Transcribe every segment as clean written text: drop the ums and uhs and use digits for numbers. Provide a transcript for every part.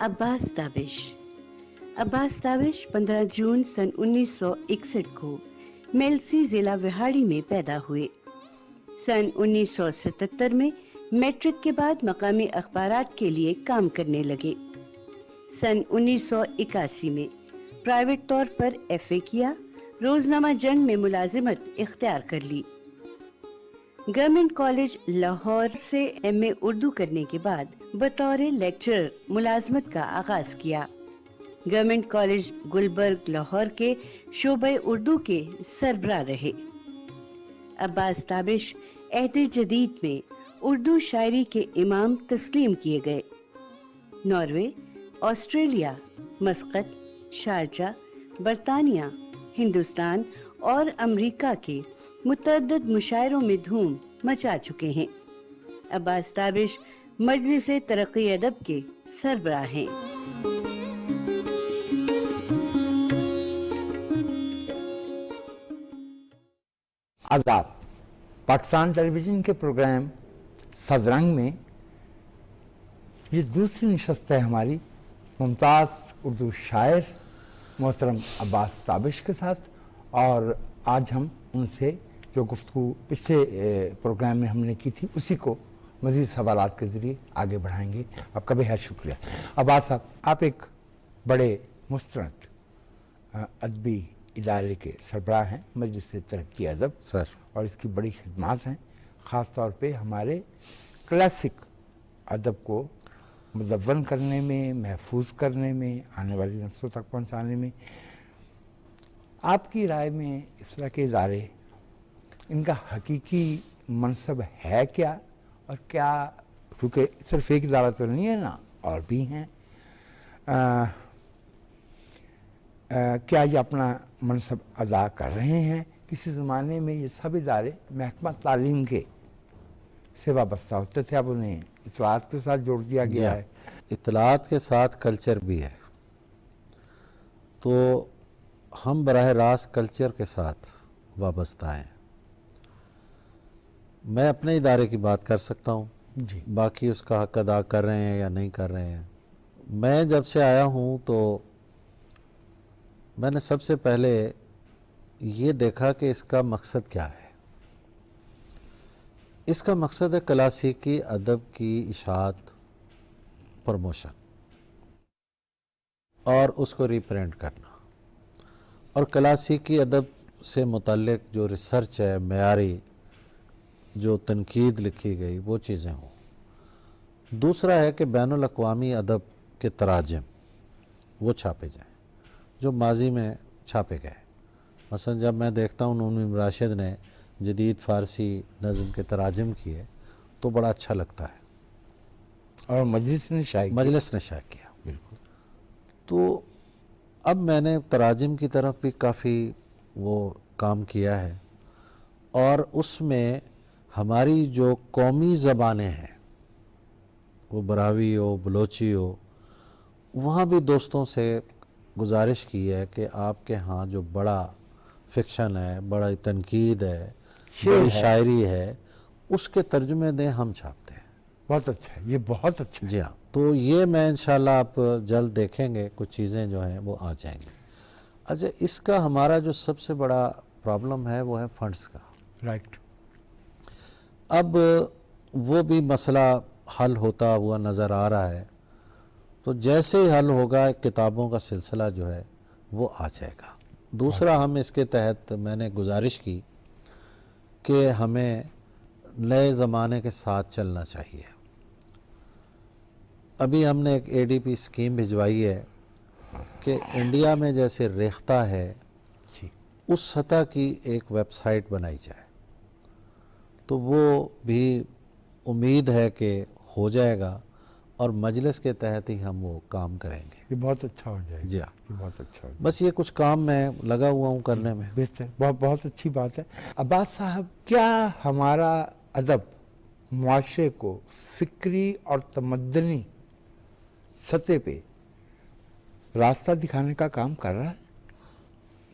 عباس تابش 15 جون سن 1961 کو میلسی ضلع وہاڑی میں پیدا ہوئے۔ سن 1977 میں میٹرک کے بعد مقامی اخبارات کے لیے کام کرنے لگے۔ سن 1981 میں پرائیویٹ طور پر ایف اے کیا، روزنامہ جنگ میں ملازمت اختیار کر لی۔ گورنمنٹ کالج لاہور سے ایم اے اردو کرنے کے بعد بطور لیکچرر ملازمت کا آغاز کیا۔ گورنمنٹ کالج گلبرگ لاہور کے شعبہ اردو کے سربراہ رہے۔ عباس تابش عہد جدید میں اردو شاعری کے امام تسلیم کیے گئے۔ ناروے، آسٹریلیا، مسقط، شارجہ، برطانیہ، ہندوستان اور امریکہ کے متعدد مشاعروں میں دھوم مچا چکے ہیں۔ عباس تابش مجلس ترقی ادب کے سربراہ ہیں۔ آداب۔ پاکستان ٹیلی ویژن کے پروگرام سدرنگ میں یہ دوسری نشست ہے ہماری ممتاز اردو شاعر محترم عباس تابش کے ساتھ، اور آج ہم ان سے جو گفتگو پچھلے پروگرام میں ہم نے کی تھی اسی کو مزید سوالات کے ذریعے آگے بڑھائیں گے۔ آپ کا بہت شکریہ۔ عباس صاحب، آپ ایک بڑے مستند ادبی ادارے کے سربراہ ہیں، مجلس ترقی ادب سر، اور اس کی بڑی خدمات ہیں، خاص طور پہ ہمارے کلاسک ادب کو مدون کرنے میں، محفوظ کرنے میں، آنے والی نسلوں تک پہنچانے میں۔ آپ کی رائے میں اس طرح کے ادارے، ان کا حقیقی منصب ہے کیا، اور کیا، کیونکہ صرف ایک ادارہ تو نہیں ہے نا، اور بھی ہیں، کیا یہ اپنا منصب ادا کر رہے ہیں؟ کسی زمانے میں یہ سب ادارے محکمہ تعلیم کے سے وابستہ ہوتے تھے، اب انہیں اطلاعات کے ساتھ جوڑ دیا گیا ہے۔ اطلاعات کے ساتھ کلچر بھی ہے، تو ہم براہ راست کلچر کے ساتھ وابستہ ہیں۔ میں اپنے ادارے کی بات کر سکتا ہوں، جی، باقی اس کا حق ادا کر رہے ہیں یا نہیں کر رہے ہیں۔ میں جب سے آیا ہوں تو میں نے سب سے پہلے یہ دیکھا کہ اس کا مقصد کیا ہے۔ اس کا مقصد ہے کلاسیکی ادب کی اشاعت، پروموشن اور اس کو ریپرینٹ کرنا، اور کلاسیکی ادب سے متعلق جو ریسرچ ہے، معیاری جو تنقید لکھی گئی، وہ چیزیں ہوں۔ دوسرا ہے کہ بین الاقوامی ادب کے تراجم وہ چھاپے جائیں جو ماضی میں چھاپے گئے۔ مثلا جب میں دیکھتا ہوں نون م راشد نے جدید فارسی نظم کے تراجم کیے تو بڑا اچھا لگتا ہے، اور مجلس نے شائع کیا۔ بالکل۔ تو اب میں نے تراجم کی طرف بھی کافی وہ کام کیا ہے، اور اس میں ہماری جو قومی زبانیں ہیں، وہ براوی ہو، بلوچی ہو، وہاں بھی دوستوں سے گزارش کی ہے کہ آپ کے ہاں جو بڑا فکشن ہے، بڑا تنقید ہے، بڑی شاعری ہے، اس کے ترجمے دیں، ہم چھاپتے ہیں۔ بہت اچھا ہے، یہ بہت اچھا ہے۔ جی ہاں، تو یہ میں انشاءاللہ آپ جلد دیکھیں گے، کچھ چیزیں جو ہیں وہ آ جائیں گی۔ اچھا، اس کا ہمارا جو سب سے بڑا پرابلم ہے وہ ہے فنڈز کا۔ رائٹ۔ اب وہ بھی مسئلہ حل ہوتا ہوا نظر آ رہا ہے، تو جیسے ہی حل ہوگا کتابوں کا سلسلہ جو ہے وہ آ جائے گا۔ دوسرا، ہم اس کے تحت میں نے گزارش کی کہ ہمیں نئے زمانے کے ساتھ چلنا چاہیے۔ ابھی ہم نے ایک اے ڈی پی اسکیم بھجوائی ہے کہ انڈیا میں جیسے ریختہ ہے اس سطح کی ایک ویب سائٹ بنائی جائے، تو وہ بھی امید ہے کہ ہو جائے گا، اور مجلس کے تحت ہی ہم وہ کام کریں گے۔ یہ بہت اچھا ہو جائے گا۔ جی ہاں، یہ بہت اچھا ہو جائے گا۔ بس یہ کچھ کام میں لگا ہوا ہوں کرنے میں۔ بہتر، بہت اچھی بات ہے۔ عباس صاحب، کیا ہمارا ادب معاشرے کو فکری اور تمدنی سطح پہ راستہ دکھانے کا کام کر رہا ہے؟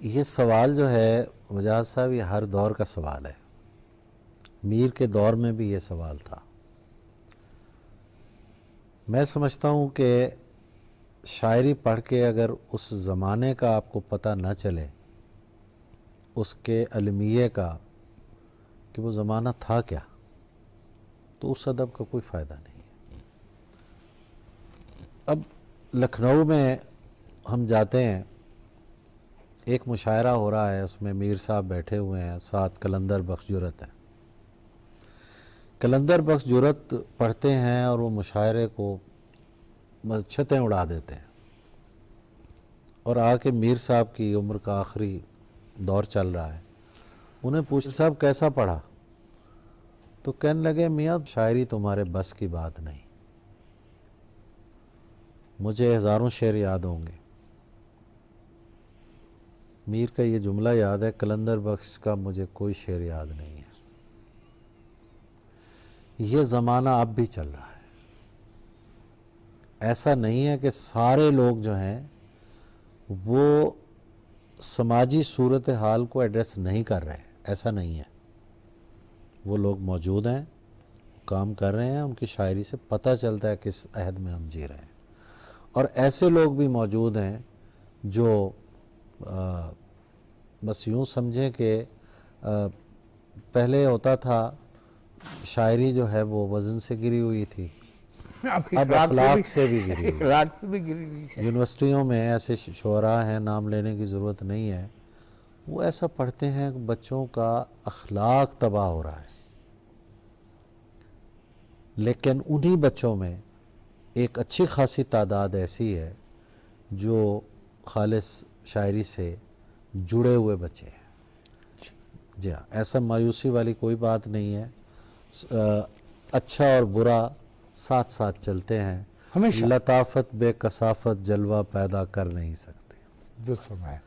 یہ سوال جو ہے وجاہت صاحب، یہ ہر دور کا سوال ہے۔ میر کے دور میں بھی یہ سوال تھا۔ میں سمجھتا ہوں کہ شاعری پڑھ کے اگر اس زمانے کا آپ کو پتہ نہ چلے، اس کے المیے کا کہ وہ زمانہ تھا کیا، تو اس ادب کا کوئی فائدہ نہیں ہے۔ اب لکھنؤ میں ہم جاتے ہیں، ایک مشاعرہ ہو رہا ہے، اس میں میر صاحب بیٹھے ہوئے ہیں، ساتھ قلندر بخش جرت ہے۔ قلندر بخش جرت پڑھتے ہیں اور وہ مشاعرے کو چھتیں اڑا دیتے ہیں، اور آ کے میر صاحب کی عمر کا آخری دور چل رہا ہے، انہیں پوچھا صاحب کیسا پڑھا؟ تو کہنے لگے میاں شاعری تمہارے بس کی بات نہیں، مجھے ہزاروں شعر یاد ہوں گے۔ میر کا یہ جملہ یاد ہے، قلندر بخش کا مجھے کوئی شعر یاد نہیں ہے۔ یہ زمانہ اب بھی چل رہا ہے، ایسا نہیں ہے کہ سارے لوگ جو ہیں وہ سماجی صورتحال کو ایڈریس نہیں کر رہے، ایسا نہیں ہے۔ وہ لوگ موجود ہیں، کام کر رہے ہیں، ان کی شاعری سے پتہ چلتا ہے کس عہد میں ہم جی رہے ہیں۔ اور ایسے لوگ بھی موجود ہیں جو بس یوں سمجھیں کہ پہلے ہوتا تھا شاعری جو ہے وہ وزن سے گری ہوئی تھی، اب اخلاق سے بھی گری ہوئی۔ اخلاق سے بھی گری ہوئی ہے۔ یونیورسٹیوں میں ایسے شعراء ہیں، نام لینے کی ضرورت نہیں ہے، وہ ایسا پڑھتے ہیں کہ بچوں کا اخلاق تباہ ہو رہا ہے۔ لیکن انہی بچوں میں ایک اچھی خاصی تعداد ایسی ہے جو خالص شاعری سے جڑے ہوئے بچے ہیں۔ جی ہاں، ایسا مایوسی والی کوئی بات نہیں ہے، اچھا اور برا ساتھ ساتھ چلتے ہیں، ہمیشہ۔ لطافت بے کثافت جلوہ پیدا کر نہیں سکتے۔ درست فرمایا۔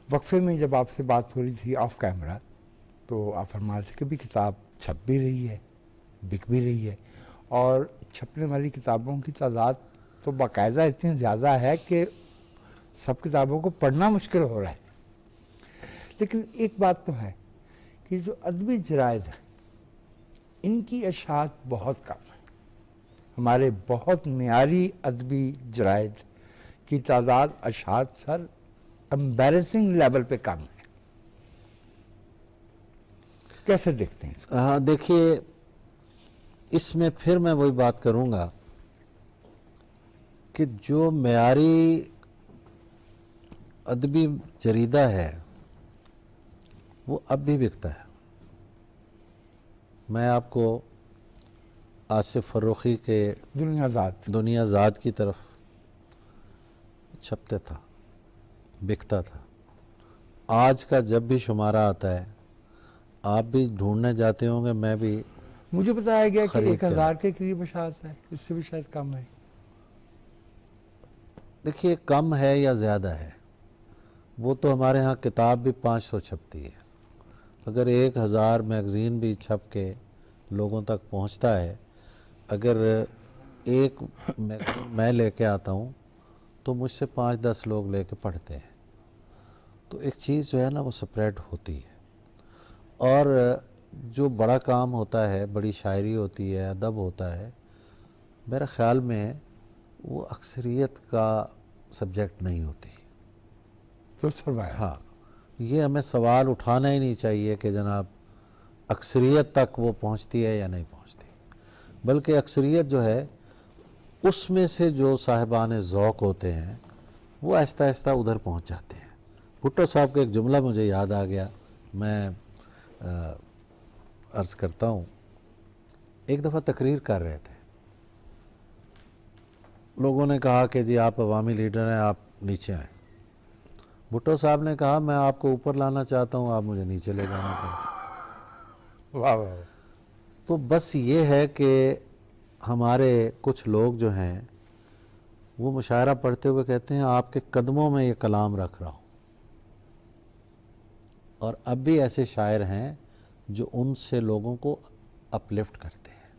وقفے میں جب آپ سے بات ہو رہی تھی آف کیمرہ، تو آپ فرما رہے تھے کہ بھی کتاب چھپ بھی رہی ہے، بک بھی رہی ہے، اور چھپنے والی کتابوں کی تعداد تو باقاعدہ اتنی زیادہ ہے کہ سب کتابوں کو پڑھنا مشکل ہو رہا ہے۔ لیکن ایک بات تو ہے کہ جو ادبی جرائد ہیں ان کی اشاعت بہت کم ہے۔ ہمارے بہت معیاری ادبی جرائد کی تعداد اشاعت سر امبیرسنگ لیول پہ کم ہے۔ کیسے دیکھتے ہیں اس کو؟ دیکھیے، اس میں پھر میں وہی بات کروں گا کہ جو معیاری ادبی جریدہ ہے وہ اب بھی بکتا ہے۔ میں آپ کو آصف فروخی کے دنیا ذات کی طرف چھپتا تھا، بکتا تھا۔ آج کا جب بھی شمارہ آتا ہے، آپ بھی ڈھونڈنے جاتے ہوں گے، میں بھی مجھے بتایا گیا کہ خرید 1000 کے قریب اشاعت ہے، اس سے بھی شاید کم ہے۔ دیکھیے، کم ہے یا زیادہ ہے، وہ تو ہمارے ہاں کتاب بھی 500 چھپتی ہے۔ اگر 1000 میگزین بھی چھپ کے لوگوں تک پہنچتا ہے، اگر ایک میگزین میں لے کے آتا ہوں تو مجھ سے 5-10 لوگ لے کے پڑھتے ہیں، تو ایک چیز جو ہے نا وہ سپریڈ ہوتی ہے۔ اور جو بڑا کام ہوتا ہے، بڑی شاعری ہوتی ہے، ادب ہوتا ہے، میرے خیال میں وہ اکثریت کا سبجیکٹ نہیں ہوتی۔ تو فرمایا۔ ہاں، یہ ہمیں سوال اٹھانا ہی نہیں چاہیے کہ جناب اکثریت تک وہ پہنچتی ہے یا نہیں پہنچتی، بلکہ اکثریت جو ہے اس میں سے جو صاحبان ذوق ہوتے ہیں وہ آہستہ آہستہ ادھر پہنچ جاتے ہیں۔ بھٹو صاحب کا ایک جملہ مجھے یاد آ گیا، میں عرض کرتا ہوں۔ ایک دفعہ تقریر کر رہے تھے، لوگوں نے کہا کہ جی آپ عوامی لیڈر ہیں، آپ نیچے آئیں۔ بھٹو صاحب نے کہا میں آپ کو اوپر لانا چاہتا ہوں، آپ مجھے نیچے لے جانا چاہتے ہیں۔ واہ واہ۔ تو بس یہ ہے کہ ہمارے کچھ لوگ جو ہیں وہ مشاعرہ پڑھتے ہوئے کہتے ہیں آپ کے قدموں میں یہ کلام رکھ رہا ہوں۔ اور اب بھی ایسے شاعر ہیں جو ان سے لوگوں کو اپلفٹ کرتے ہیں،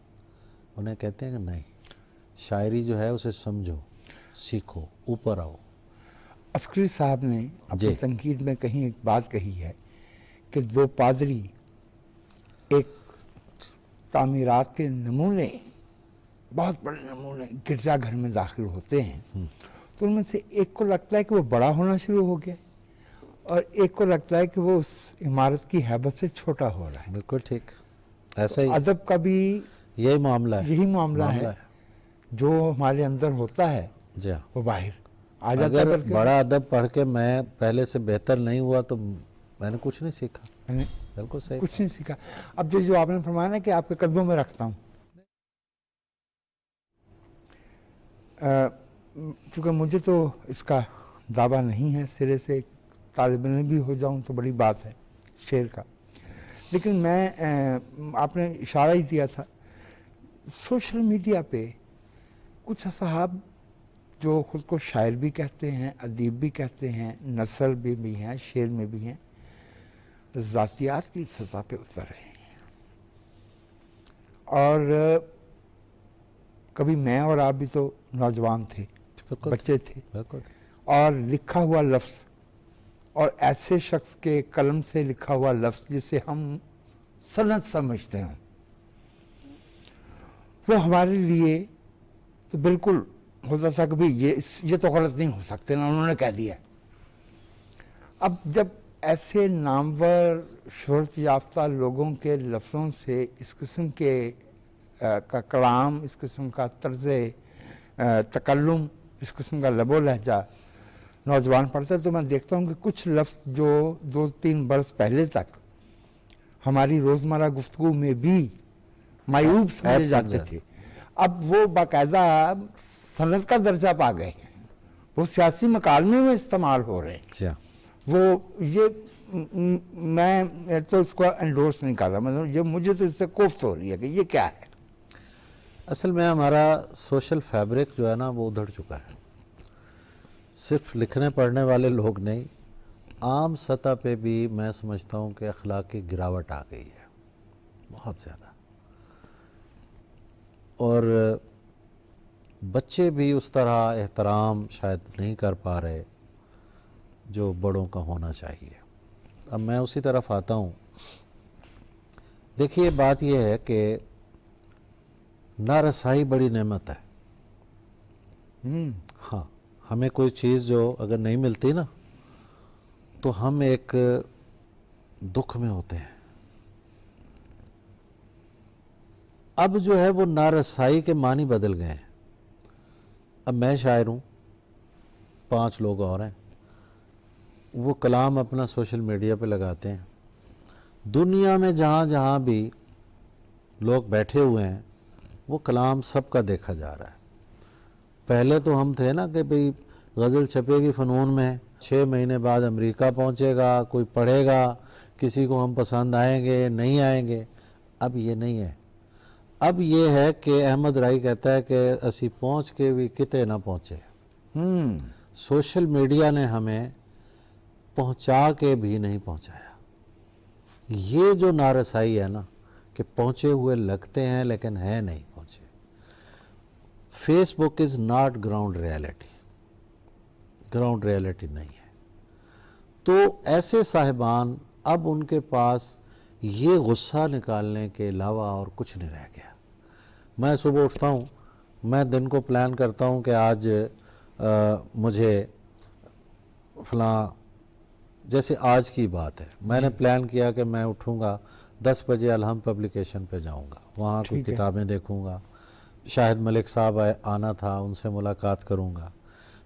انہیں کہتے ہیں کہ نہیں، شاعری جو ہے اسے سمجھو، سیکھو، اوپر آؤ۔ عسکری صاحب نے اپنی تنقید میں کہیں ایک بات کہی ہے کہ 2 پادری ایک تعمیرات کے نمونے، بہت بڑے نمونے، گرجا گھر میں داخل ہوتے ہیں تو ان میں سے ایک کو لگتا ہے کہ وہ بڑا ہونا شروع ہو گیا اور ایک کو لگتا ہے کہ وہ اس عمارت کی ہیبت سے چھوٹا ہو رہا ہے. بالکل ٹھیک. ایسا ہی ادب کا بھی یہی معاملہ ہے. یہی معاملہ ہے. جو ہمارے اندر ہوتا ہے جی ہاں. وہ باہر آ جاتا ہے. اگر بلکہ بڑا ادب پڑھ کے میں پہلے سے بہتر نہیں ہوا تو میں نے کچھ نہیں سیکھا. میں نے بالکل صحیح. کچھ نہیں سیکھا. اب جو آپ نے فرمایا نا کہ آپ کے قدموں میں رکھتا ہوں، چونکہ مجھے تو اس کا دعویٰ نہیں ہے، سرے سے طالب علم بھی ہو جاؤں تو بڑی بات ہے شعر کا، لیکن میں آپ نے اشارہ ہی دیا تھا سوشل میڈیا پہ کچھ اصحاب جو خود کو شاعر بھی کہتے ہیں، ادیب بھی کہتے ہیں، نثر بھی ہیں، شعر میں بھی ہیں، ذاتیات کی سطح پہ اتر رہے ہیں. اور کبھی میں اور آپ بھی تو نوجوان تھے، بچے تھے، بالکل. اور لکھا ہوا لفظ اور ایسے شخص کے قلم سے لکھا ہوا لفظ جسے ہم سند سمجھتے ہیں وہ ہمارے لیے تو بالکل ہوتا تھا کہ بھئی یہ تو غلط نہیں ہو سکتے نا، انہوں نے کہہ دیا. اب جب ایسے نامور شہرت یافتہ لوگوں کے لفظوں سے اس قسم کے کا کلام، اس قسم کا طرز تکلم، اس قسم کا لب و لہجہ نوجوان پڑھتا ہے تو میں دیکھتا ہوں کہ کچھ لفظ جو 2-3 برس پہلے تک ہماری روزمرہ گفتگو میں بھی معیوب سمجھے جاتے تھے، اب وہ باقاعدہ سند کا درجہ پا گئے ہیں، وہ سیاسی مکالمے میں استعمال ہو رہے ہیں. وہ یہ میں تو اس کو انڈورس نہیں کر رہا، مطلب یہ مجھے تو اس سے کوفت ہو رہی ہے کہ یہ کیا ہے. اصل میں ہمارا سوشل فیبرک جو ہے نا وہ ادھڑ چکا ہے. صرف لکھنے پڑھنے والے لوگ نہیں، عام سطح پہ بھی میں سمجھتا ہوں کہ اخلاقی گراوٹ آ گئی ہے بہت زیادہ. اور بچے بھی اس طرح احترام شاید نہیں کر پا رہے جو بڑوں کا ہونا چاہیے. اب میں اسی طرف آتا ہوں. دیکھیے بات یہ ہے کہ نارسائی بڑی نعمت ہے. ہاں، ہمیں کوئی چیز جو اگر نہیں ملتی نا تو ہم ایک دکھ میں ہوتے ہیں. اب جو ہے وہ نارسائی کے معنی بدل گئے ہیں. اب میں شاعر ہوں، 5 لوگ اور ہیں، وہ کلام اپنا سوشل میڈیا پہ لگاتے ہیں. دنیا میں جہاں جہاں بھی لوگ بیٹھے ہوئے ہیں وہ کلام سب کا دیکھا جا رہا ہے. پہلے تو ہم تھے نا کہ بھئی غزل چھپے گی فنون میں، 6 مہینے بعد امریکہ پہنچے گا، کوئی پڑھے گا، کسی کو ہم پسند آئیں گے نہیں آئیں گے. اب یہ نہیں ہے. اب یہ ہے کہ احمد رائی کہتا ہے کہ اسی پہنچ کے بھی کتے نہ پہنچے. سوشل میڈیا نے ہمیں پہنچا کے بھی نہیں پہنچایا. یہ جو نارسائی ہے نا کہ پہنچے ہوئے لگتے ہیں لیکن ہے نہیں پہنچے. Facebook is not ground reality. Ground reality نہیں ہے. تو ایسے صاحبان اب ان کے پاس یہ غصہ نکالنے کے علاوہ اور کچھ نہیں رہ گیا. میں صبح اٹھتا ہوں، میں دن کو پلان کرتا ہوں کہ آج مجھے فلاں، جیسے آج کی بات ہے، میں نے پلان کیا کہ میں اٹھوں گا 10 بجے الحم پبلیکیشن پہ جاؤں گا، وہاں کوئی کتابیں دیکھوں گا. شاہد ملک صاحب آنا تھا، ان سے ملاقات کروں گا.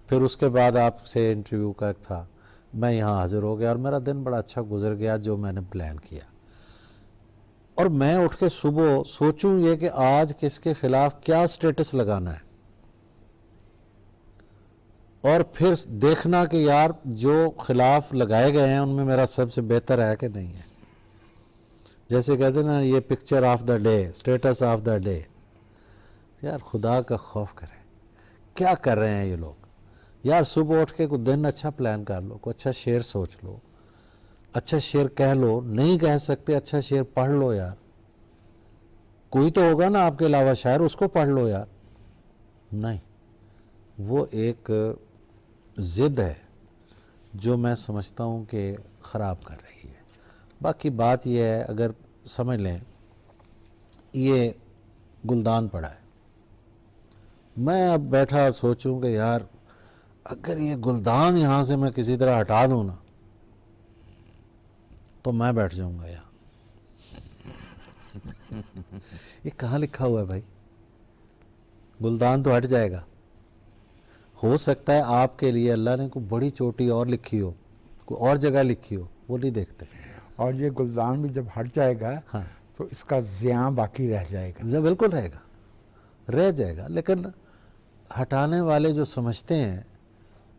پھر اس کے بعد آپ سے انٹرویو کا تھا، میں یہاں حاضر ہو گیا اور میرا دن بڑا اچھا گزر گیا جو میں نے پلان کیا. اور میں اٹھ کے صبح سوچوں یہ کہ آج کس کے خلاف کیا سٹیٹس لگانا ہے، اور پھر دیکھنا کہ یار جو خلاف لگائے گئے ہیں ان میں میرا سب سے بہتر ہے کہ نہیں ہے. جیسے کہتے ہیں نا یہ picture of the day, status of the day. یار خدا کا خوف کرے، کیا کر رہے ہیں یہ لوگ. یار صبح اٹھ کے کوئی دن اچھا پلان کر لو، کوئی اچھا شعر سوچ لو، اچھا شعر کہہ لو. نہیں کہہ سکتے اچھا شعر پڑھ لو یار. کوئی تو ہوگا نا آپ کے علاوہ شاعر، اس کو پڑھ لو یار. نہیں، وہ ایک ضد ہے جو میں سمجھتا ہوں کہ خراب کر رہی ہے. باقی بات یہ ہے، اگر سمجھ لیں یہ گلدان پڑا ہے، میں اب بیٹھا سوچوں کہ یار اگر یہ گلدان یہاں سے میں کسی طرح ہٹا دوں نا تو میں بیٹھ جاؤں گا یہاں. یہ کہاں لکھا ہوا ہے بھائی؟ گلدان تو ہٹ جائے گا. ہو سکتا ہے آپ کے لیے اللہ نے کوئی بڑی چوٹی اور لکھی ہو, کوئی اور جگہ لکھی ہو, وہ نہیں دیکھتے. اور یہ گلدان بھی جب ہٹ جائے گا ہاں تو اس کا زیاں باقی رہ جائے گا. بالکل رہ جائے گا, لیکن ہٹانے والے جو سمجھتے ہیں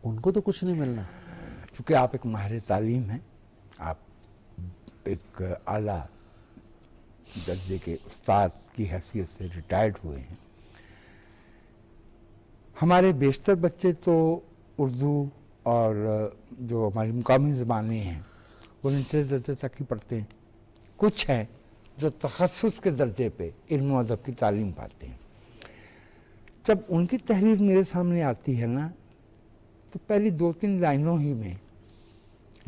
ان کو تو کچھ نہیں ملنا. چونکہ آپ ایک ماہر تعلیم ہیں, آپ ایک اعلیٰ درجے کے استاد کی حیثیت سے ریٹائرڈ ہوئے ہیں. ہمارے بیشتر بچے تو اردو اور جو ہماری مقامی زبانیں ہیں وہ نچلے درجے تک ہی پڑھتے ہیں. کچھ ہیں جو تخصص کے درجے پہ علم و ادب کی تعلیم پاتے ہیں. جب ان کی تحریر میرے سامنے آتی ہے نا تو پہلی 2-3 لائنوں ہی میں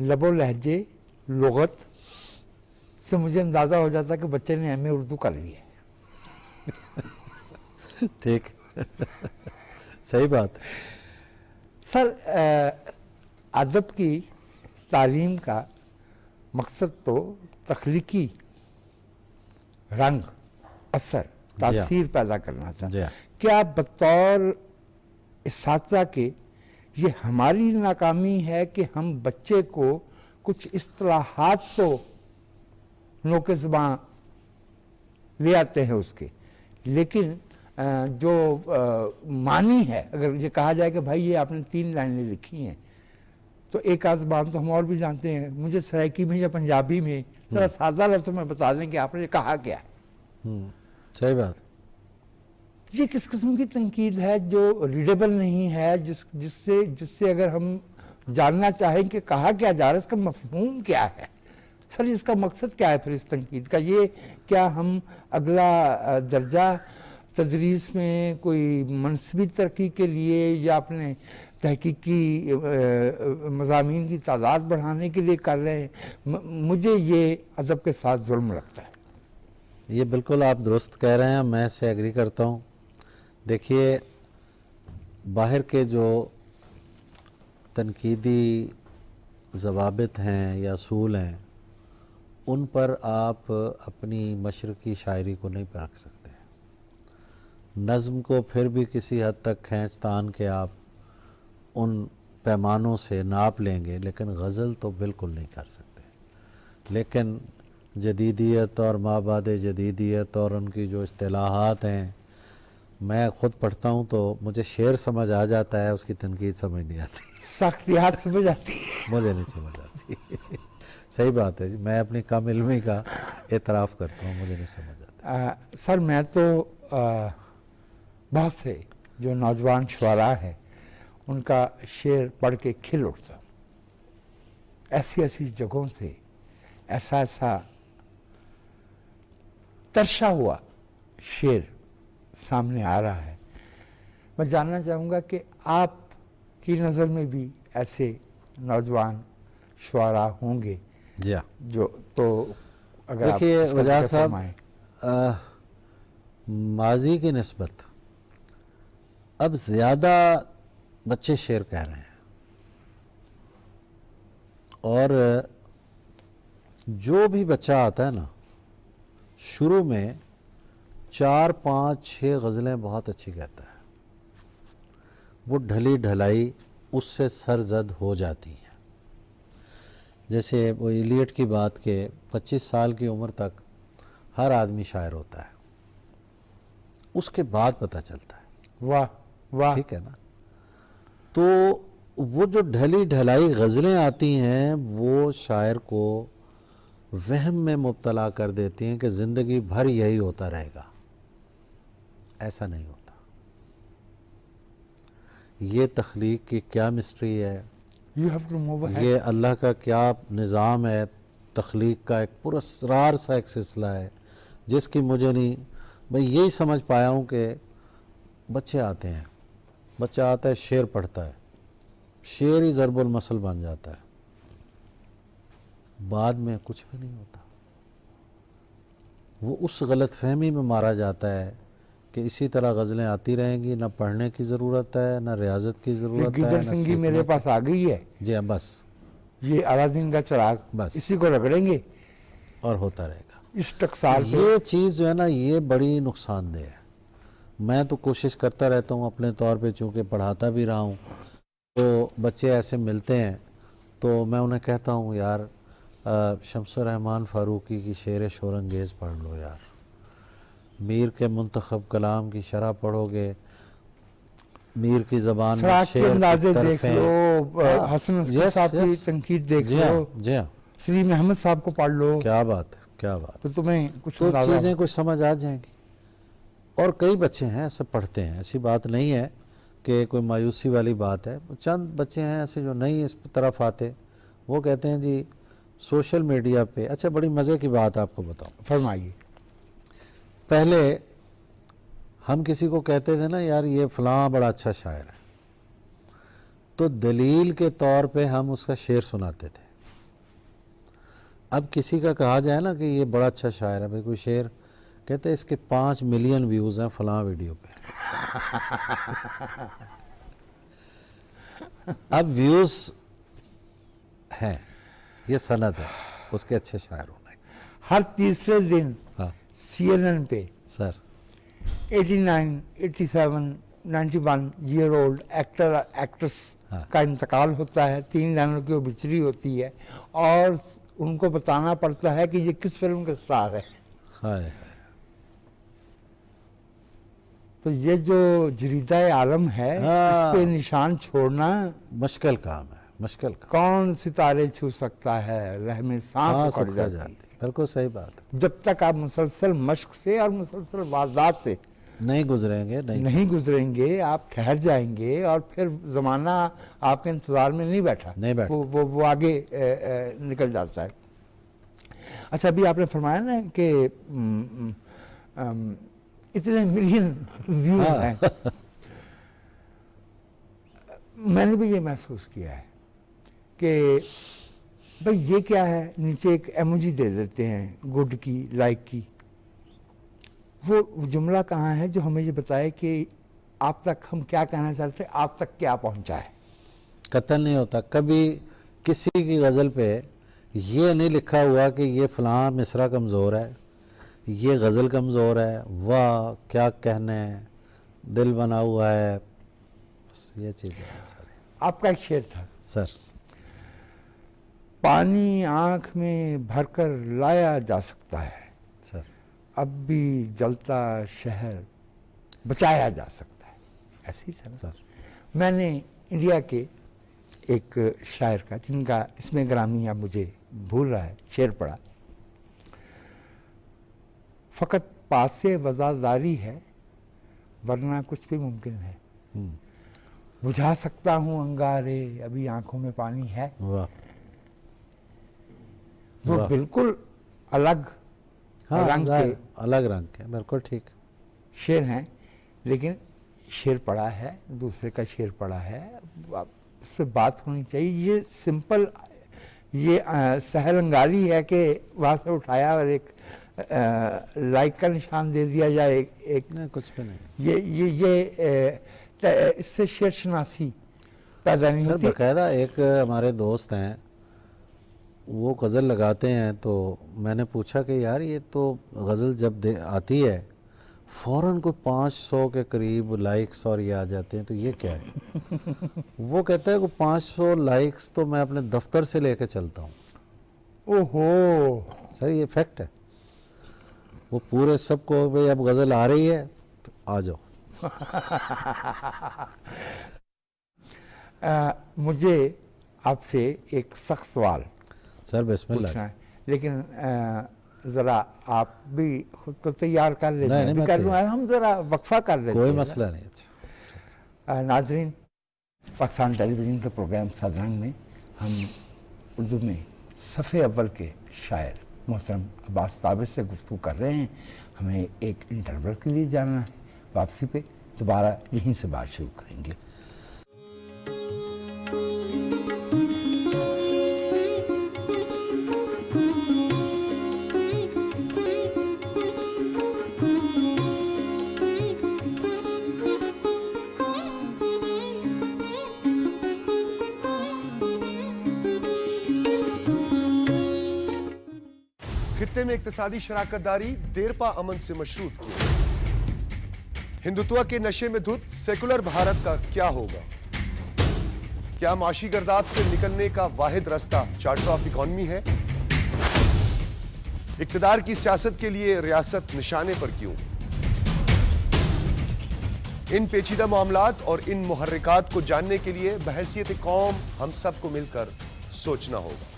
لب و لہجے, لغت سے مجھے اندازہ ہو جاتا کہ بچے نے ایم اے اردو کر لی ہے. ٹھیک صحیح بات. سر, ادب کی تعلیم کا مقصد تو تخلیقی رنگ, اثر, تاثیر پیدا کرنا تھا. کیا بطور اساتذہ کے یہ ہماری ناکامی ہے کہ ہم بچے کو کچھ اصطلاحات تو نوک زباں لے آتے ہیں اس کے, لیکن جو معنی ہے, اگر یہ کہا جائے کہ بھائی یہ آپ نے 3 لائنیں لکھی ہیں تو ایک آدھ زبان تو ہم اور بھی جانتے ہیں, مجھے سرائکی میں یا پنجابی میں ذرا سادہ لفظوں میں بتا دیں کہ آپ نے کہا کیا ہے. صحیح بات. یہ کس قسم کی تنقید ہے جو ریڈیبل نہیں ہے, جس سے اگر ہم جاننا چاہیں کہ کہا کیا جا رہا ہے, اس کا مفہوم کیا ہے. سر اس کا مقصد کیا ہے پھر اس تنقید کا؟ یہ کیا ہم اگلا درجہ تدریس میں کوئی منصبی ترقی کے لیے یا اپنے تحقیقی مضامین کی تعداد بڑھانے کے لیے کر رہے ہیں؟ مجھے یہ ادب کے ساتھ ظلم لگتا ہے. یہ بالکل آپ درست کہہ رہے ہیں, میں اس سے ایگری کرتا ہوں. دیکھیے, باہر کے جو تنقیدی ضوابط ہیں یا اصول ہیں ان پر آپ اپنی مشرقی شاعری کو نہیں پرکھ سکتے. نظم کو پھر بھی کسی حد تک کھینچ تان کے آپ ان پیمانوں سے ناپ لیں گے, لیکن غزل تو بالکل نہیں کر سکتے. لیکن جدیدیت اور ما بعد جدیدیت اور ان کی جو اصطلاحات ہیں, میں خود پڑھتا ہوں تو مجھے شعر سمجھ آ جاتا ہے, اس کی تنقید سمجھ نہیں آتی. سختیات سمجھ آتی ہے, مجھے نہیں سمجھ آتی. صحیح بات ہے جی, میں اپنی کم علمی کا اعتراف کرتا ہوں, مجھے نہیں سمجھ آتا. سر میں تو بہت سے جو نوجوان شعراء ہیں ان کا شعر پڑھ کے کھل اٹھتا ہوں. ایسی جگہوں سے ایسا ترشا ہوا شعر سامنے آ رہا ہے. میں جاننا چاہوں گا کہ آپ کی نظر میں بھی ایسے نوجوان شعراء ہوں گے جی ہاں. جو تو اگر دیکھیے آپ وجاہ ذکر صاحب, فرمائیں. ماضی کی نسبت اب زیادہ بچے شعر کہہ رہے ہیں, اور جو بھی بچہ آتا ہے نا شروع میں 4, 5, 6 غزلیں بہت اچھی کہتا ہے. وہ ڈھلی ڈھلائی اس سے سرزد ہو جاتی ہیں. جیسے وہ ایلیٹ کی بات کہ 25 سال کی عمر تک ہر آدمی شاعر ہوتا ہے, اس کے بعد پتہ چلتا ہے. واہ واہ. ٹھیک ہے نا. تو وہ جو ڈھلی ڈھلائی غزلیں آتی ہیں وہ شاعر کو وہم میں مبتلا کر دیتی ہیں کہ زندگی بھر یہی ہوتا رہے گا. ایسا نہیں ہوتا. یہ تخلیق کی کیا مسٹری ہے, You have to move ahead. یہ اللہ کا کیا نظام ہے, تخلیق کا ایک پراسرار سا ایک سلسلہ ہے جس کی مجھے نہیں, میں یہی سمجھ پایا ہوں کہ بچے آتے ہیں, بچہ آتا ہے شعر پڑھتا ہے, شعر ہی ضرب المثل بن جاتا ہے, بعد میں کچھ بھی نہیں ہوتا. وہ اس غلط فہمی میں مارا جاتا ہے کہ اسی طرح غزلیں آتی رہیں گی, نہ پڑھنے کی ضرورت ہے, نہ ریاضت کی ضرورت ہے, گیدڑ نہ سنگی میرے پاس آ گئی ہے, جی ہاں بس یہ الادین کا چراغ, بس اسی کو رگڑیں گے اور ہوتا رہے گا. اس ٹکسال پہ. یہ چیز جو ہے نا یہ بڑی نقصان دہ ہے. میں تو کوشش کرتا رہتا ہوں اپنے طور پہ, چونکہ پڑھاتا بھی رہا ہوں, تو بچے ایسے ملتے ہیں تو میں انہیں کہتا ہوں یار شمس الرحمن فاروقی کی شعر شورانگیز پڑھ لو یار, میر کے منتخب کلام کی شرح پڑھو گے, میر کی زبان میں فراق کے شعر اندازے کی دیکھ طرفیں, لو, حسن عسکری صاحب کی تنقید دیکھ جی ہاں لو, جی ہاں, سلیم احمد صاحب کو پڑھ لو, کیا بات ہے کیا بات. تو تمہیں کچھ تو اندازہ چیزیں کچھ سمجھ آ جائیں گی. اور کئی بچے ہیں ایسے پڑھتے ہیں, ایسی بات نہیں ہے کہ کوئی مایوسی والی بات ہے. چند بچے ہیں ایسے جو نہیں اس طرف آتے, وہ کہتے ہیں جی سوشل میڈیا پہ. اچھا بڑی مزے کی بات آپ کو بتاؤں, فرمائیے. پہلے ہم کسی کو کہتے تھے نا یار یہ فلاں بڑا اچھا شاعر ہے, تو دلیل کے طور پہ ہم اس کا شعر سناتے تھے. اب کسی کا کہا جائے نا کہ یہ بڑا اچھا شاعر ہے, بھئی کوئی شعر, کہتے ہیں اس کے 5 ملین ویوز ہیں فلاں ویڈیو پہ. اب ویوز ہیں, یہ سند ہے اس کے اچھے شاعر ہونے کی. ہر تیسرے دن ہاں CNN پہ سر 89, 87, 91 ایئر اولڈ ایکٹر ایکٹریس ہاں. کا انتقال ہوتا ہے, 3 لائنوں کی اوبیچری ہوتی ہے, اور ان کو بتانا پڑتا ہے کہ یہ کس فلم کا سٹار ہے. ہائے تو یہ جو جریدہ عالم ہے اس پہ نشان چھوڑنا مشکل کام ہے, مشکل کام. کون ستارے چھو سکتا ہے, رحم سانس اکھڑ جاتی ہے. بالکل صحیح بات ہے. جب تک آپ مسلسل مشق سے اور مسلسل واردات سے نہیں گزریں گے نہیں گزریں گے, آپ ٹھہر جائیں گے, اور پھر زمانہ آپ کے انتظار میں نہیں بیٹھا, وہ آگے نکل جاتا ہے. اچھا ابھی آپ نے فرمایا نا کہ اتنے ملین ویوز ہیں. میں نے بھی یہ محسوس کیا ہے کہ بھئی یہ کیا ہے, نیچے ایک ایموجی دے دیتے ہیں گڈ کی, لائک کی. وہ جملہ کہاں ہے جو ہمیں یہ بتائے کہ آپ تک ہم کیا کہنا چاہتے ہیں, آپ تک کیا پہنچا ہے. قطعاً نہیں ہوتا. کبھی کسی کی غزل پہ یہ نہیں لکھا ہوا کہ یہ فلاں مصرع کمزور ہے, یہ غزل کمزور ہے, واہ کیا کہنے, دل بنا ہوا ہے, بس یہ چیزیں ہیں. آپ کا ایک شعر تھا سر, پانی آنکھ میں بھر کر لایا جا سکتا ہے, سر اب بھی جلتا شہر بچایا جا سکتا ہے. ایسی تھا نا. سر میں نے انڈیا کے ایک شاعر کا, جن کا اس میں گرامی اب مجھے بھول رہا ہے, شعر پڑھا. فقط پاس سے وزاداری ہے ورنہ کچھ بھی ممکن ہے, بجھا سکتا ہوں انگارے ابھی آنکھوں میں پانی ہے. واہ وہ بالکل الگ رنگ کے, الگ رنگ کے, بالکل ٹھیک شعر ہیں, لیکن شعر پڑھا ہے, دوسرے کا شعر پڑھا ہے, اس پہ بات ہونی چاہیے. یہ سمپل, یہ سہل انگاری ہے کہ وہاں سے اٹھایا اور ایک لائک کا نشان دے دیا جائے, ایک کچھ بھی نہیں. یہ اس سے شعر شناسی پیدا نہیں ہوتی. سر باقاعدہ ایک ہمارے دوست ہیں, وہ غزل لگاتے ہیں, تو میں نے پوچھا کہ یار یہ تو غزل جب آتی ہے فوراً کوئی 500 کے قریب لائکس اور یہ آ جاتے ہیں, تو یہ کیا ہے؟ وہ کہتا ہے کہ 500 لائکس تو میں اپنے دفتر سے لے کے چلتا ہوں. اوہو سر یہ فیکٹ ہے. وہ پورے سب کو بھئی اب غزل آ رہی ہے تو آ جاؤ. مجھے آپ سے ایک سخت سوال سر بسم اللہ پوچھنا ہے, لیکن ذرا آپ بھی خود کو تیار کر لیں, نہیں میں کر لوں, ہم ذرا وقفہ کر لیتے ہیں. کوئی مسئلہ نہیں. اچھا ناظرین, پاکستان ٹیلی ویژن کے پروگرام صدرنگ میں ہم اردو میں صفحے اول کے شاعر محترم عباس طابق سے گفتگو کر رہے ہیں. ہمیں ایک انٹرول کے لیے جانا ہے, واپسی پہ دوبارہ یہیں سے بات شروع کریں گے. خطے میں اقتصادی شراکت داری دیرپا امن سے مشروط کی. ہندوتوا کے نشے میں دھت سیکولر بھارت کا کیا ہوگا؟ کیا معاشی گرداب سے نکلنے کا واحد راستہ چارٹر آف اکانومی ہے؟ اقتدار کی سیاست کے لیے ریاست نشانے پر کیوں؟ ان پیچیدہ معاملات اور ان محرکات کو جاننے کے لیے بحیثیت قوم ہم سب کو مل کر سوچنا ہوگا.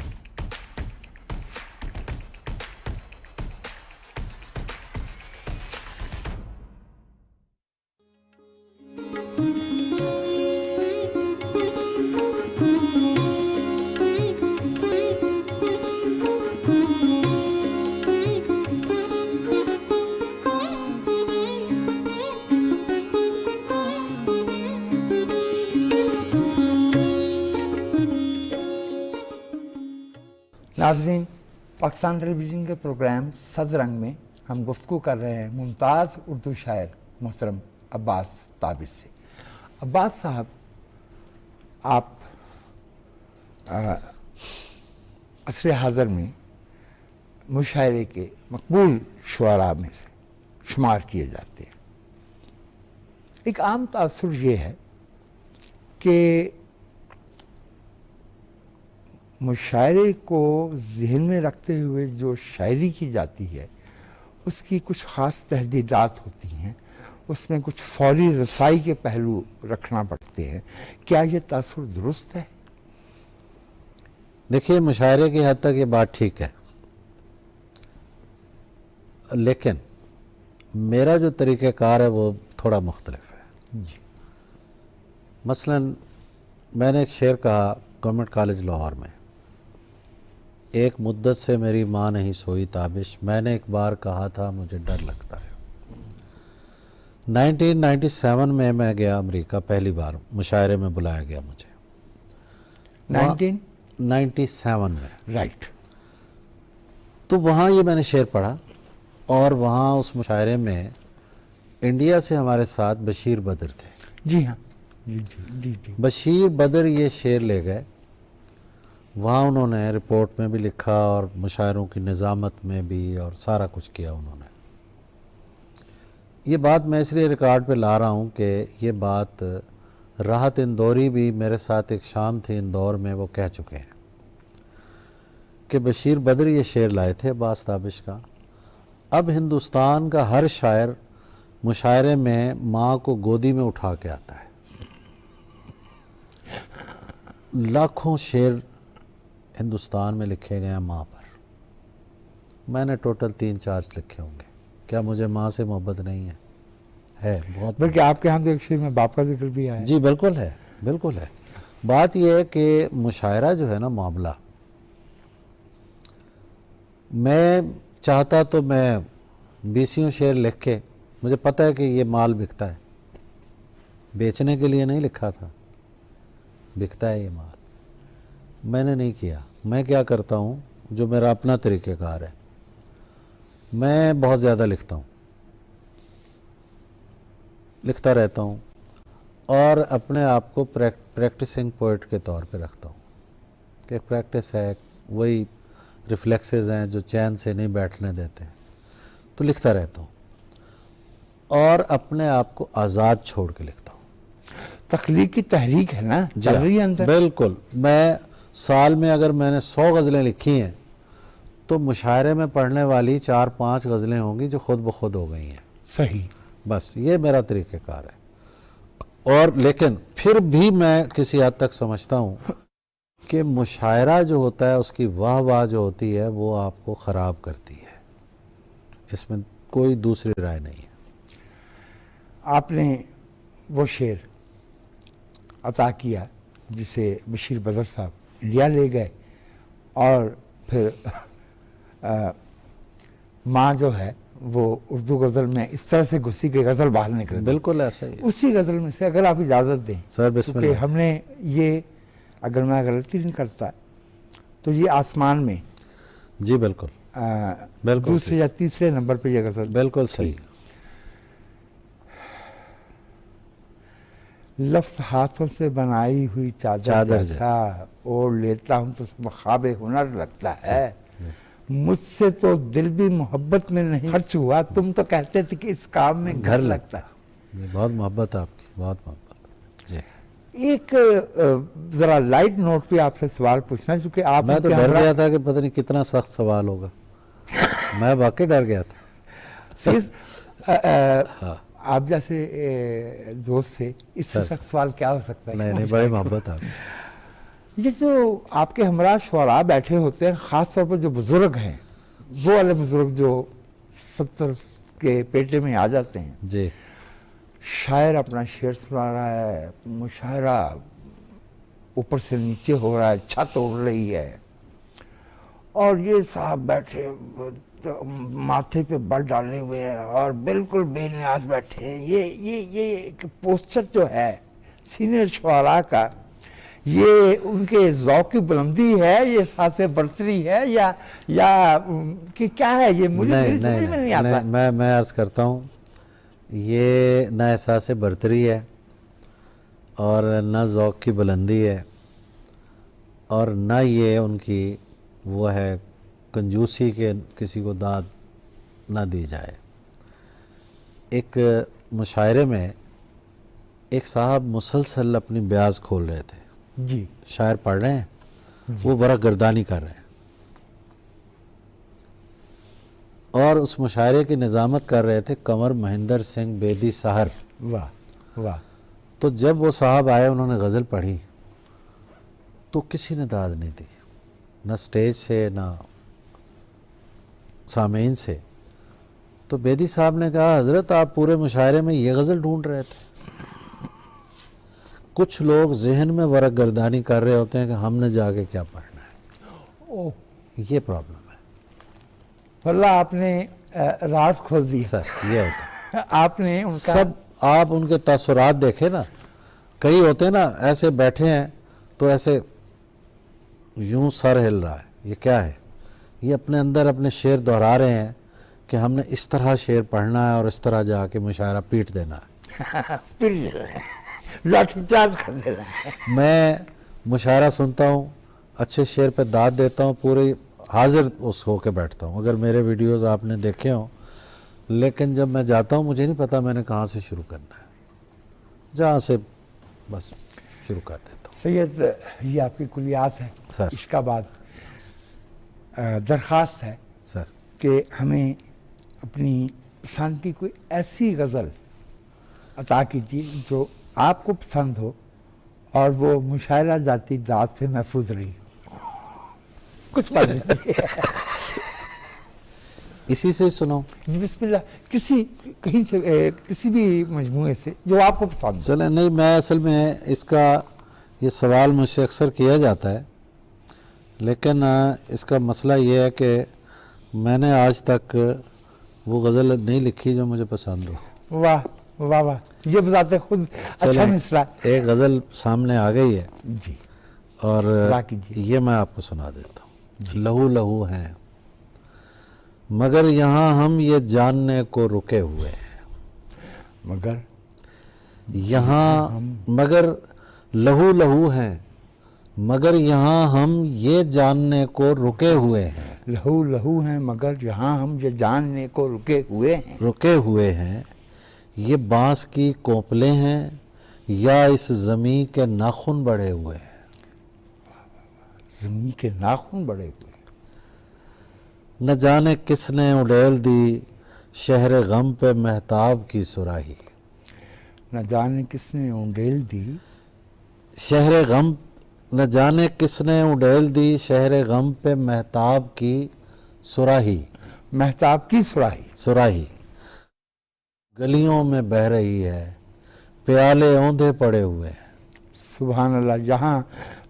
ناظرین، پاکستان ٹیلی ویژن کے پروگرام صد رنگ میں ہم گفتگو کر رہے ہیں ممتاز اردو شاعر محترم عباس تابش سے. عباس صاحب، آپ عصر حاضر میں مشاعرے کے مقبول شعراء میں سے شمار کیے جاتے ہیں. ایک عام تاثر یہ ہے کہ مشاعرے کو ذہن میں رکھتے ہوئے جو شاعری کی جاتی ہے اس کی کچھ خاص تحدیدات ہوتی ہیں، اس میں کچھ فوری رسائی کے پہلو رکھنا پڑتے ہیں. کیا یہ تاثر درست ہے؟ دیکھیے، مشاعرے کی حد تک یہ بات ٹھیک ہے، لیکن میرا جو طریقہ کار ہے وہ تھوڑا مختلف ہے. جی. مثلا میں نے ایک شعر کہا گورنمنٹ کالج لاہور میں، ایک مدت سے میری ماں نہیں سوئی تابش، میں نے ایک بار کہا تھا مجھے ڈر لگتا ہے. 1997 میں میں گیا امریکہ، پہلی بار مشاعرے میں بلایا گیا مجھے. 1997 میں، رائٹ. تو وہاں یہ میں نے شعر پڑھا، اور وہاں اس مشاعرے میں انڈیا سے ہمارے ساتھ بشیر بدر تھے. جی ہاں، جی جی جی جی. بشیر بدر یہ شعر لے گئے، وہاں انہوں نے رپورٹ میں بھی لکھا اور مشاعروں کی نظامت میں بھی، اور سارا کچھ کیا انہوں نے. یہ بات میں اس لیے ریکارڈ پہ لا رہا ہوں کہ یہ بات راحت اندوری بھی میرے ساتھ ایک شام تھی اندور میں، وہ کہہ چکے ہیں کہ بشیر بدر یہ شعر لائے تھے عباس تابش کا. اب ہندوستان کا ہر شاعر مشاعرے میں ماں کو گودی میں اٹھا کے آتا ہے. لاکھوں شعر ہندوستان میں لکھے گئے ہیں ماں پر. میں نے ٹوٹل 3-4 لکھے ہوں گے. کیا مجھے ماں سے محبت نہیں ہے؟ بہت. بلکہ آپ کے ہاں تو ایک شعر میں باپ کا ذکر بھی آیا ہے. جی بالکل ہے، بالکل ہے. بات یہ ہے کہ مشاعرہ جو ہے نا، معاملہ، میں چاہتا تو میں 20 شعر لکھ کے، مجھے پتہ ہے کہ یہ مال بکتا ہے، بیچنے کے لیے نہیں لکھا تھا، بکتا ہے یہ مال. میں نے نہیں کیا. میں کیا کرتا ہوں، جو میرا اپنا طریقہ کار ہے، میں بہت زیادہ لکھتا ہوں، لکھتا رہتا ہوں، اور اپنے آپ کو پریکٹسنگ پوئٹ کے طور پہ رکھتا ہوں کہ ایک پریکٹس ہے، وہی ریفلیکسز ہیں جو چین سے نہیں بیٹھنے دیتے. تو لکھتا رہتا ہوں اور اپنے آپ کو آزاد چھوڑ کے لکھتا ہوں. تخلیق کی تحریک ہے نا، چل رہی ہے اندر. بالکل. میں سال میں اگر میں نے 100 غزلیں لکھی ہیں تو مشاعرے میں پڑھنے والی 4-5 غزلیں ہوں گی جو خود بخود ہو گئی ہیں. صحیح. بس یہ میرا طریقہ کار ہے. اور لیکن پھر بھی میں کسی حد تک سمجھتا ہوں کہ مشاعرہ جو ہوتا ہے اس کی واہ واہ جو ہوتی ہے وہ آپ کو خراب کرتی ہے. اس میں کوئی دوسری رائے نہیں ہے. آپ نے وہ شعر عطا کیا جسے بشیر بدر صاحب انڈیا لے گئے، اور پھر ماں جو ہے وہ اردو غزل میں اس طرح سے گھسی کہ غزل باہر نکل. بالکل ایسا ہی. اسی غزل میں سے اگر آپ اجازت دیں سر بسم کہ اللہ. ہم نے یہ، اگر میں غلطی نہیں کرتا تو یہ آسمان میں، جی بالکل بالکل دوسرے یا تیسرے نمبر پہ یہ غزل. بالکل صحیح. لفظ ہاتھوں سے بنائی ہوئی چادر جیسا اوڑھ لیتا ہوں تو سب خواب ہنر لگتا ہے. مجھ سے تو دل بھی محبت میں نہیں خرچ ہوا، تم تو کہتے تھے کہ اس کام میں گھر لگتا ہے۔ بہت محبت ہے آپ کی، بہت محبت جی۔ ایک ذرا لائٹ نوٹ پہ آپ سے سوال پوچھنا، چونکہ آپ میں تو ڈر گیا تھا کہ پتہ نہیں کتنا سخت سوال ہوگا، میں واقعی ڈر گیا تھا۔ آپ جیسے دوست سے اس سے سخت سوال کیا ہو سکتا ہے؟ نہیں بڑی محبت ہے۔ یہ جو آپ کے ہمراہ شعراء بیٹھے ہوتے ہیں، خاص طور پر جو بزرگ ہیں، وہ والے بزرگ جو 70 کے پیٹے میں آ جاتے ہیں، جی شاعر اپنا شعر سنا رہا ہے، مشاعرہ اوپر سے نیچے ہو رہا ہے، چھت اڑ رہی ہے، اور یہ صاحب بیٹھے ماتھے پہ بر ڈالے ہوئے ہیں اور بالکل بے نیاز بیٹھے ہیں۔ یہ ایک پوسچر جو ہے سینئر شعراء کا، یہ ان کے ذوق کی بلندی ہے، یہ احساس برتری ہے، یا کہ کیا ہے؟ یہ مجھے سمجھ میں نہیں آتا۔ میں عرض کرتا ہوں، یہ نہ احساس برتری ہے اور نہ ذوق کی بلندی ہے، اور نہ یہ ان کی وہ ہے کنجوسی کے کسی کو داد نہ دی جائے۔ ایک مشاعرے میں ایک صاحب مسلسل اپنی بیاز کھول رہے تھے، جی شاعر پڑھ رہے ہیں، وہ ورق گردانی کر رہے ہیں، اور اس مشاعرے کی نظامت کر رہے تھے کنور مہندر سنگھ بیدی سہر۔ واہ واہ۔ تو جب وہ صاحب آئے، انہوں نے غزل پڑھی تو کسی نے داد نہیں دی، نہ سٹیج سے نہ سامعین سے۔ تو بیدی صاحب نے کہا، حضرت آپ پورے مشاعرے میں یہ غزل ڈھونڈ رہے تھے؟ کچھ لوگ ذہن میں ورق گردانی کر رہے ہوتے ہیں کہ ہم نے جا کے کیا پڑھنا ہے، یہ پرابلم ہے۔ واللہ آپ نے راز کھول دی سر یہ ہوتا ہے، آپ نے ان کا سب آپ ان کے تاثرات دیکھیں نا، کئی ہوتے ہیں نا ایسے بیٹھے ہیں تو ایسے یوں سر ہل رہا ہے، یہ کیا ہے؟ یہ اپنے اندر اپنے شعر دہرا رہے ہیں کہ ہم نے اس طرح شعر پڑھنا ہے اور اس طرح جا کے مشاعرہ پیٹ دینا ہے۔ لاٹھی چارج کر دینا ہے۔ میں مشاعرہ سنتا ہوں، اچھے شعر پہ داد دیتا ہوں، پوری حاضر اس ہو کے بیٹھتا ہوں، اگر میرے ویڈیوز آپ نے دیکھے ہوں، لیکن جب میں جاتا ہوں مجھے نہیں پتا میں نے کہاں سے شروع کرنا ہے، جہاں سے بس شروع کر دیتا ہوں۔ سید، یہ آپ کی کلیات ہے سر۔ عشقاباد، درخواست ہے سر کہ ہمیں اپنی پسند کی کوئی ایسی غزل عطا کیجیے جو آپ کو پسند ہو اور وہ مشاعرہ ذاتی داد سے محفوظ رہی ہو، کچھ پڑھ لیجیے۔ اسی سے سنو، بسم اللہ، کہیں سے کسی بھی مجموعے سے جو آپ کو پسند ہو۔ چلیں۔ نہیں، میں اصل میں اس کا یہ سوال مجھ سے اکثر کیا جاتا ہے، لیکن اس کا مسئلہ یہ ہے کہ میں نے آج تک وہ غزل نہیں لکھی جو مجھے پسند ہو۔ واہ واہ واہ، یہ بذات خود اچھا چلیں، مصرع۔ ایک غزل سامنے آ گئی ہے جی اور ادا کیجیے۔ یہ میں آپ کو سنا دیتا ہوں۔ لہو لہو ہیں مگر یہاں ہم یہ جاننے کو رکے ہوئے ہیں، مگر یہاں مگر لہو لہو ہیں مگر یہاں ہم یہ جاننے کو رکے ہوئے ہیں، لہو لہو ہیں مگر یہاں ہم یہ جاننے کو رکے ہوئے ہیں، یہ بانس کی کوپلیں ہیں یا اس زمیں کے ناخن بڑے ہوئے ہیں، زمین کے ناخن بڑے ہوئے، نہ جانے کس نے اڈیل دی شہر غم پہ مہتاب کی سراہی، نہ جانے کس نے اونڈیل دی شہر غم، نہ جانے کس نے اڈیل دی شہر غم پہ مہتاب کی سراہی، مہتاب کی سراہی، گلیوں میں بہہ رہی ہے پیالے اوندھے پڑے ہوئے ہیں۔ سبحان اللہ، یہاں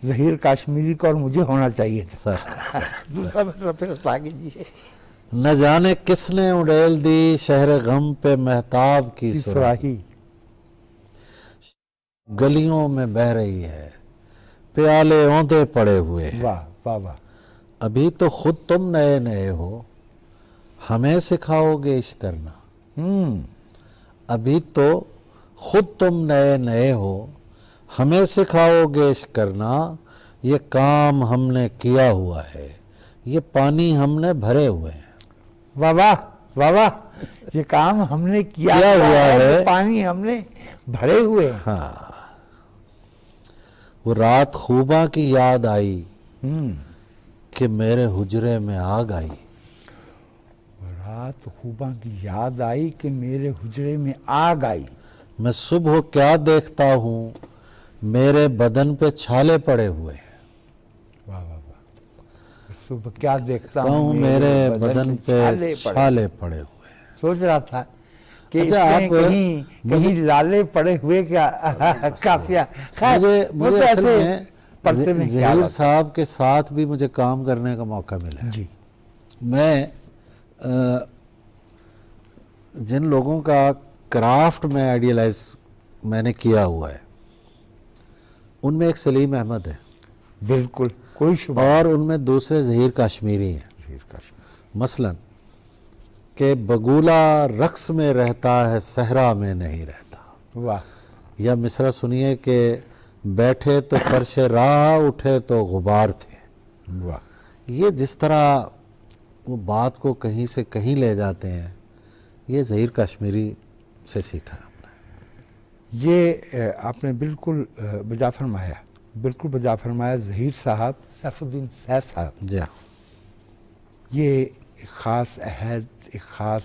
ظہیر کاشمیری کو اور مجھے ہونا چاہیے تھا۔ سر دوسرا مسئلہ پھر عطا کیجیے۔ نہ جانے کس نے اڈیل دی شہر غم پہ مہتاب کی سراہی، گلیوں میں بہہ رہی ہے پیالے اوندھے پڑے ہوئے ہیں، واہ واہ واہ، ابھی تو خود تم نئے نئے ہو ہمیں سکھاؤ گے عشق کرنا، ابھی تو خود تم نئے نئے ہو ہمیں سکھاؤ گے عشق کرنا، یہ کام ہم نے کیا ہوا ہے یہ پانی ہم نے بھرے ہوئے ہیں. واہ واہ واہ واہ, یہ کام ہم نے کیا ہوا ہے, پانی ہم نے بھرے ہوئے. ہاں, وہ رات خوباں کی یاد آئی کہ میرے حجرے میں آگ آئی. رات خوباں کی یاد آئی کہ میرے حجرے میں آگ آئی. میں صبح کیا دیکھتا ہوں, میرے بدن پہ چھالے پڑے ہوئے. واہ واہ واہ, صبح کیا دیکھتا ہوں میرے بدن پہ چھالے پڑے ہوئے. سوچ رہا تھا کہ اچھا, آپ کہیں لالے پڑے ہوئے کیا کافیہ. مجھے اصل میں ظہیر صاحب کے ساتھ بھی مجھے کام کرنے کا موقع ملا. جی, میں جن لوگوں کا کرافٹ میں آئیڈیلائز میں نے کیا ہوا ہے, ان میں ایک سلیم احمد ہے, بالکل کوئی شبہ, اور ان میں دوسرے ظہیر کاشمیری ہیں. مثلاً کہ بگولا رقص میں رہتا ہے صحرا میں نہیں رہتا. واہ, یا مصرع سنیے کہ بیٹھے تو فرش راہ, اٹھے تو غبار تھے. واہ, یہ جس طرح وہ بات کو کہیں سے کہیں لے جاتے ہیں, یہ ظہیر کاشمیری سے سیکھا ہم نے. یہ آپ نے بالکل بجا فرمایا, بالکل بجا فرمایا. ظہیر صاحب, سیف الدین سیف صاحب, جی ہاں, یہ ایک خاص عہد, ایک خاص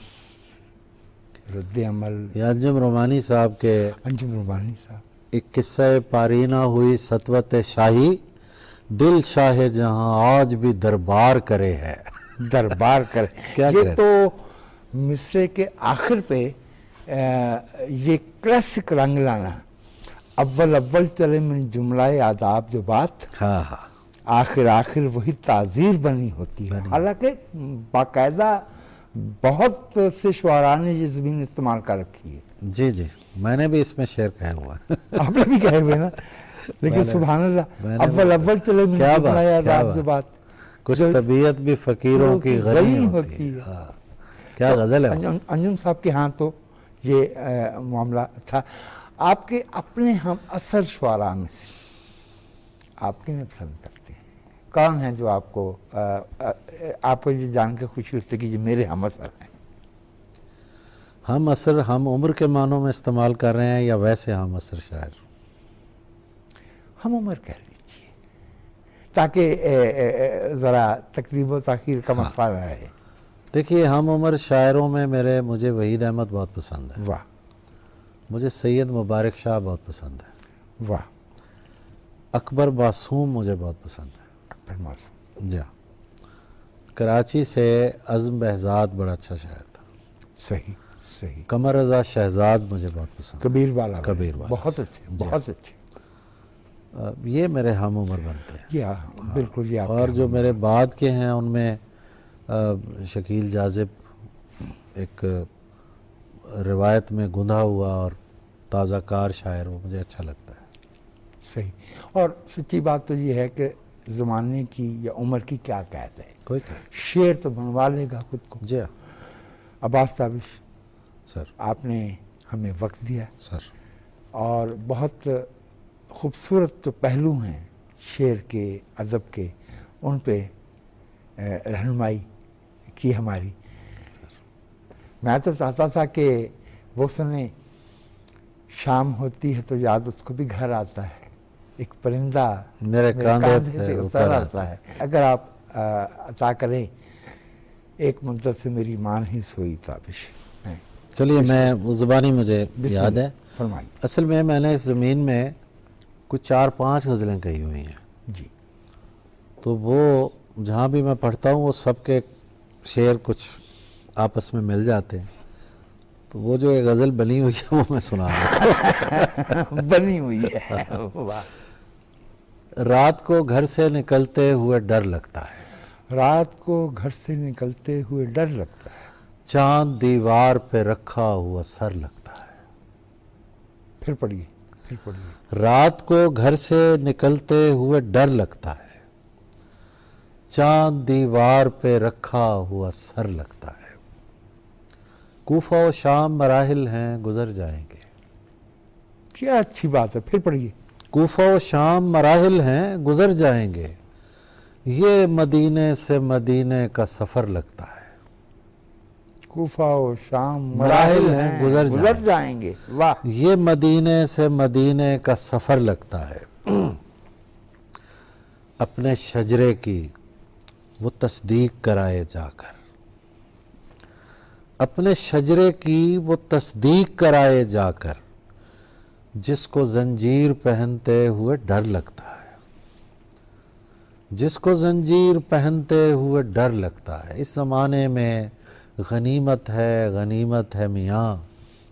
رد عمل. یا انجم رومانی صاحب کے انجم رومانی صاحب, ایک قصہ پارینہ ہوئی سطوت شاہی, دل شاہ جہاں آج بھی دربار کرے ہے. دربار کرے. کیا یہ تو مصرے کے آخر پہ یہ کلاسک رنگ لانا, اول چلے من جملہ آداب جو بات, ہاں ہاں, آخر وہی تعزیر بنی ہوتی ہے. حالانکہ باقاعدہ بہت سے شعراء نے یہ زمین استعمال کر رکھی ہے. جی جی, میں نے بھی اس میں شعر کہا ہوا ہے. آپ نے بھی کہے ہوئے نا, لیکن سبحان اللہ, اول چلے من جملہ آداب جو بات, کچھ طبیعت بھی فقیروں کی غنی ہوتی ہے. کیا غزل ہے. انجم صاحب کے ہاں تو یہ معاملہ تھا. آپ کے اپنے ہم اثر شعراء میں سے آپ کنہیں پسند کرتے ہیں؟ کون ہیں جو آپ کو یہ جان کے خوشی ہوتی ہے کہ یہ میرے ہم اثر ہیں؟ ہم اثر ہم عمر کے معنوں میں استعمال کر رہے ہیں یا ویسے ہم اثر شاعر؟ ہم عمر کہہ لیجیے تاکہ ذرا تقریب و تاخیر کا مسئلہ رہے. دیکھیے, ہم عمر شاعروں میں مجھے وحید احمد بہت پسند ہے. واہ, مجھے سید مبارک شاہ بہت پسند ہے. واہ, اکبر معصوم مجھے بہت پسند ہے. اکبر معصوم, جی, کراچی سے عزم بہزاد بڑا اچھا شاعر تھا. صحیح صحیح. قمر رضا شہزاد مجھے بہت پسند. کبیر والا, کبیر والا, بہت اچھے, بہت اچھے. یہ میرے ہم عمر بنتے ہیں. یہ بالکل. یہ اور جو میرے بعد کے ہیں ان میں شکیل جاذب ایک روایت میں گندھا ہوا اور تازہ کار شاعر, وہ مجھے اچھا لگتا ہے. صحیح. اور سچی بات تو یہ ہے کہ زمانے کی یا عمر کی کیا قید ہے, کوئی شعر تو بنوا لے گا خود کو. جی عباس تابش سر, آپ نے ہمیں وقت دیا سر, اور بہت خوبصورت جو پہلو ہیں شعر کے, ادب کے, ان پہ رہنمائی کی ہماری. میں تو چاہتا تھا کہ وہ سنیں شام ہوتی ہے تو یاد اس کو بھی گھر آتا ہے, ایک پرندہ میرے کاندھے پہ اتر آتا ہے. اگر آپ عطا کریں ایک مدت سے میری مان ہی سوئی تابش. چلیے, میں وہ زبانی مجھے یاد ہے. فرمائیے. اصل میں نے اس زمین میں کچھ 4-5 غزلیں کہی ہوئی ہیں. جی, تو وہ جہاں بھی میں پڑھتا ہوں وہ سب کے شعر کچھ آپس میں مل جاتے ہیں. تو وہ جو ایک غزل بنی ہوئی ہے وہ میں سنا رہا ہوں. بنی ہوئی ہے. رات کو گھر سے نکلتے ہوئے ڈر لگتا ہے. رات کو گھر سے نکلتے ہوئے ڈر لگتا ہے. چاند دیوار پہ رکھا ہوا سر لگتا ہے. پھر پڑھیے, پھر پڑھیے. رات کو گھر سے نکلتے ہوئے ڈر لگتا ہے, چاند دیوار پہ رکھا ہوا سر لگتا ہے. کوفہ و شام مراحل ہیں گزر جائیں گے. کیا اچھی بات ہے. پھر پڑھیے. کوفہ و شام مراحل ہیں گزر جائیں گے, یہ مدینے سے مدینے کا سفر لگتا ہے، کوفہ و شام مراحل ہیں گزر جائیں گے. واہ. یہ مدینے سے مدینے کا سفر لگتا ہے. اپنے شجرے کی وہ تصدیق کرائے جا کر، اپنے شجرے کی وہ تصدیق کرائے جا کر، جس کو زنجیر پہنتے ہوئے ڈر لگتا ہے، جس کو زنجیر پہنتے ہوئے ڈر لگتا ہے. اس زمانے میں غنیمت ہے میاں،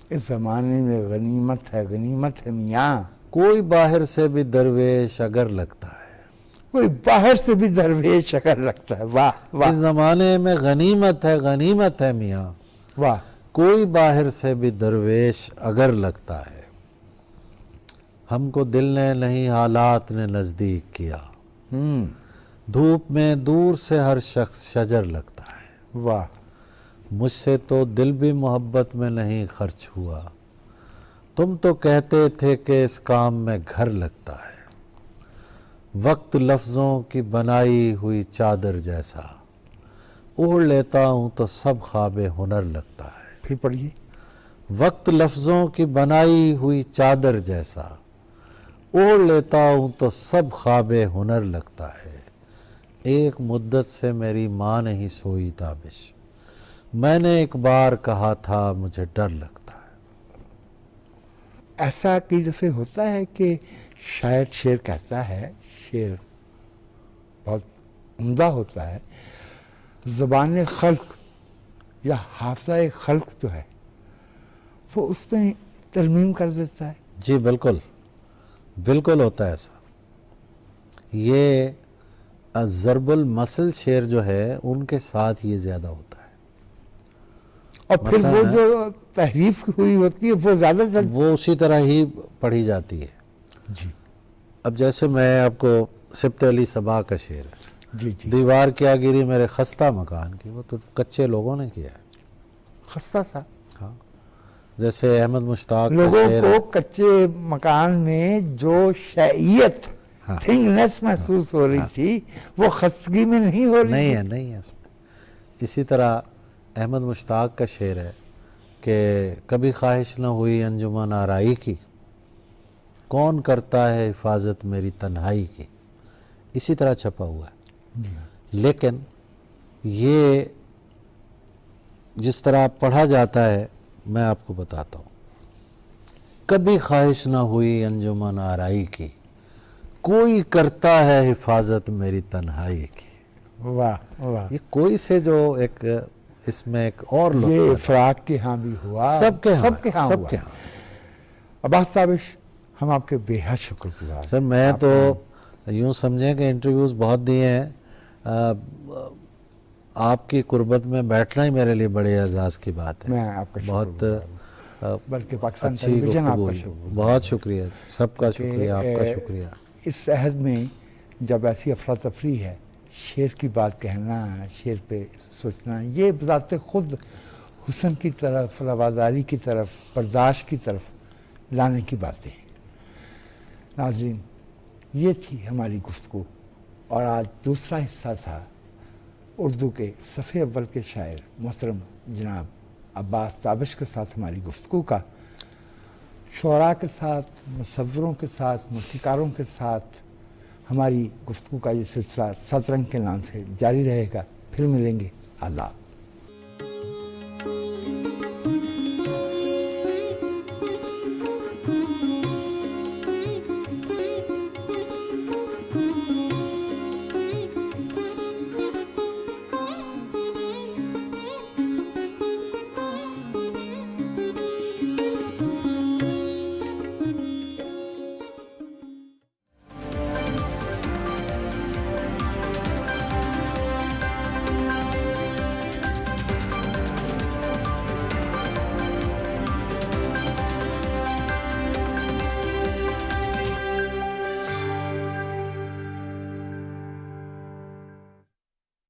اس زمانے میں غنیمت ہے میاں. کوئی باہر سے بھی درویش اگر لگتا ہے. کوئی باہر سے بھی درویش اگر لگتا ہے. واہ واہ اس زمانے میں غنیمت ہے میاں، واہ. کوئی باہر سے بھی درویش اگر لگتا ہے. ہم کو دل نے نہیں حالات نے نزدیک کیا، دھوپ میں دور سے ہر شخص شجر لگتا ہے. واہ. مجھ سے تو دل بھی محبت میں نہیں خرچ ہوا، تم تو کہتے تھے کہ اس کام میں گھر لگتا ہے. وقت لفظوں کی بنائی ہوئی چادر جیسا، اوڑھ لیتا ہوں تو سب خواب ہنر لگتا ہے. پھر پڑھیے. وقت لفظوں کی بنائی ہوئی چادر جیسا، اوڑھ لیتا ہوں تو سب خواب ہنر لگتا ہے. ایک مدت سے میری ماں نہیں سوئی تابش، میں نے ایک بار کہا تھا مجھے ڈر لگتا ہے. ایسا کئی دفعہ ہوتا ہے کہ شاعر شعر کہتا ہے، شعر بہت عمدہ ہوتا ہے، زبان خلق یا حافظہ خلق جو ہے وہ اس میں ترمیم کر دیتا ہے. جی بالکل بالکل ہوتا ہے ایسا. یہ ضرب المثل شعر جو ہے ان کے ساتھ یہ زیادہ ہوتا ہے. اور پھر وہ جو تحریف ہوئی ہوتی ہے وہ زیادہ تر وہ اسی طرح ہی پڑھی جاتی ہے. جی اب جیسے میں آپ کو سبط علی صبا کا شعر ہے، جی جی دیوار کیا گری میرے خستہ مکان کی، وہ تو کچے لوگوں نے کیا ہے. خستہ تھا. ہاں جیسے احمد مشتاق کا لوگوں شعر کو ہے. کچے مکان میں جو شیعیت ہاں. تھنگنس محسوس ہو رہی تھی وہ خستگی میں نہیں ہو رہی. نہیں ہے اس میں. اسی طرح احمد مشتاق کا شعر ہے کہ کبھی خواہش نہ ہوئی انجمن آرائی کی، کون کرتا ہے حفاظت میری تنہائی کی. اسی طرح چھپا ہوا ہے. لیکن یہ جس طرح پڑھا جاتا ہے میں آپ کو بتاتا ہوں. کبھی خواہش نہ ہوئی انجمن آرائی کی، کوئی کرتا ہے حفاظت میری تنہائی کی. واہ واہ. یہ کوئی سے جو ایک اس میں ایک اور یہ لطف افراد کے ہاں بھی ہوا، سب کے ہاں ہوا. عباس تابش ہم آپ کے بے حد شکر گزار. سر میں تو یوں سمجھیں کہ انٹرویوز بہت دیے ہیں، آپ کی قربت میں بیٹھنا ہی میرے لیے بڑے اعزاز کی بات ہے. میں آپ کا بہت بلکہ پاکستان اچھی ٹیلی ویژن آپ گفتگو کا ہوئی. شکر. بہت شکریہ، سب کا کہ شکریہ، آپ کا شکریہ. اس عہد میں جب ایسی افراتفری ہے، شعر کی بات کہنا، شعر پہ سوچنا، یہ بذات خود حسن کی طرف، رواداری کی طرف، برداشت کی طرف لانے کی باتیں. ناظرین، یہ تھی ہماری گفتگو، اور آج دوسرا حصہ تھا اردو کے صفحے اول کے شاعر محترم جناب عباس تابش کے ساتھ ہماری گفتگو کا. شعراء کے ساتھ، مصوروں کے ساتھ، موسیقاروں کے ساتھ ہماری گفتگو کا یہ سلسلہ سترنگ کے نام سے جاری رہے گا. پھر ملیں گے. آداب.